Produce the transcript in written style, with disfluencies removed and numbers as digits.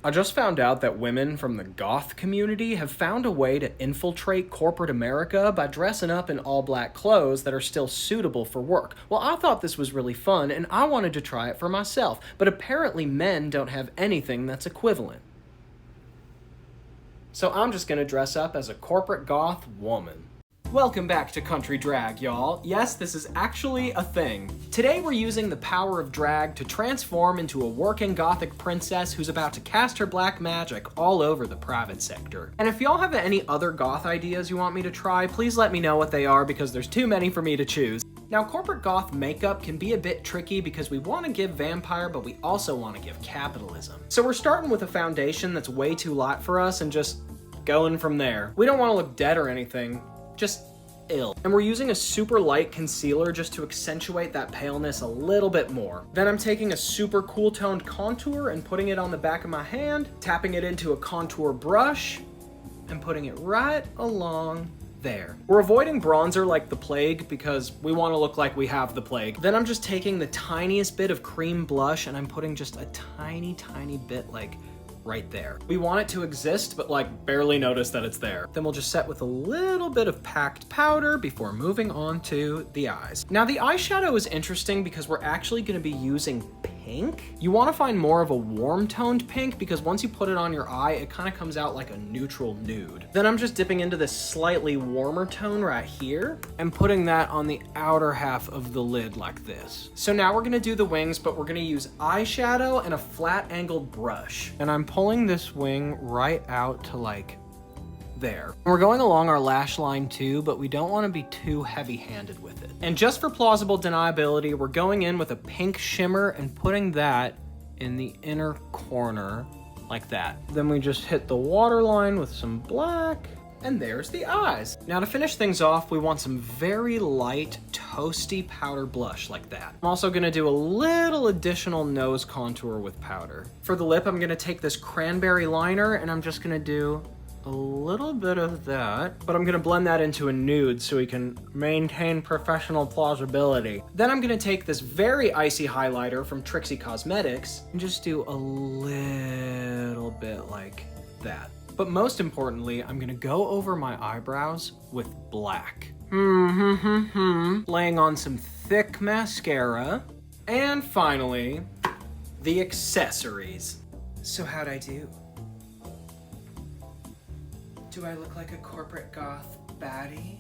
I just found out that women from the goth community have found a way to infiltrate corporate America by dressing up in all black clothes that are still suitable for work. Well, I thought this was really fun and I wanted to try it for myself, but apparently men don't have anything that's equivalent. So I'm just gonna dress up as a corporate goth woman. Welcome back to Country Drag, y'all. Yes, this is actually a thing. Today we're using the power of drag to transform into a working gothic princess who's about to cast her black magic all over the private sector. And if y'all have any other goth ideas you want me to try, please let me know what they are because there's too many for me to choose. Now, corporate goth makeup can be a bit tricky because we want to give vampire, but we also want to give capitalism. So we're starting with a foundation that's way too light for us and just going from there. We don't want to look dead or anything, just ill. And we're using a super light concealer just to accentuate that paleness a little bit more. Then I'm taking a super cool toned contour and putting it on the back of my hand, tapping it into a contour brush, and putting it right along there. We're avoiding bronzer like the plague because we want to look like we have the plague. Then I'm just taking the tiniest bit of cream blush and I'm putting just a tiny bit like right there. We want it to exist, but like barely notice that it's there. Then we'll just set with a little bit of packed powder before moving on to the eyes. Now the eyeshadow is interesting because we're actually gonna be using pink. You wanna find more of a warm toned pink because once you put it on your eye, it kind of comes out like a neutral nude. Then I'm just dipping into this slightly warmer tone right here and putting that on the outer half of the lid like this. So now we're gonna do the wings, but we're gonna use eyeshadow and a flat angled brush. And I'm pulling this wing right out to like there. We're going along our lash line too, but we don't want to be too heavy-handed with it. And just for plausible deniability, we're going in with a pink shimmer and putting that in the inner corner like that. Then we just hit the waterline with some black, and there's the eyes. Now to finish things off, we want some very light, toasty powder blush like that. I'm also gonna do a little additional nose contour with powder. For the lip, I'm gonna take this cranberry liner and I'm just gonna do a little bit of that, but I'm gonna blend that into a nude so we can maintain professional plausibility. Then I'm gonna take this very icy highlighter from Trixie Cosmetics and just do a little bit like that. But most importantly, I'm gonna go over my eyebrows with black. Laying on some thick mascara. And finally, the accessories. So how'd I do? Do I look like a corporate goth baddie?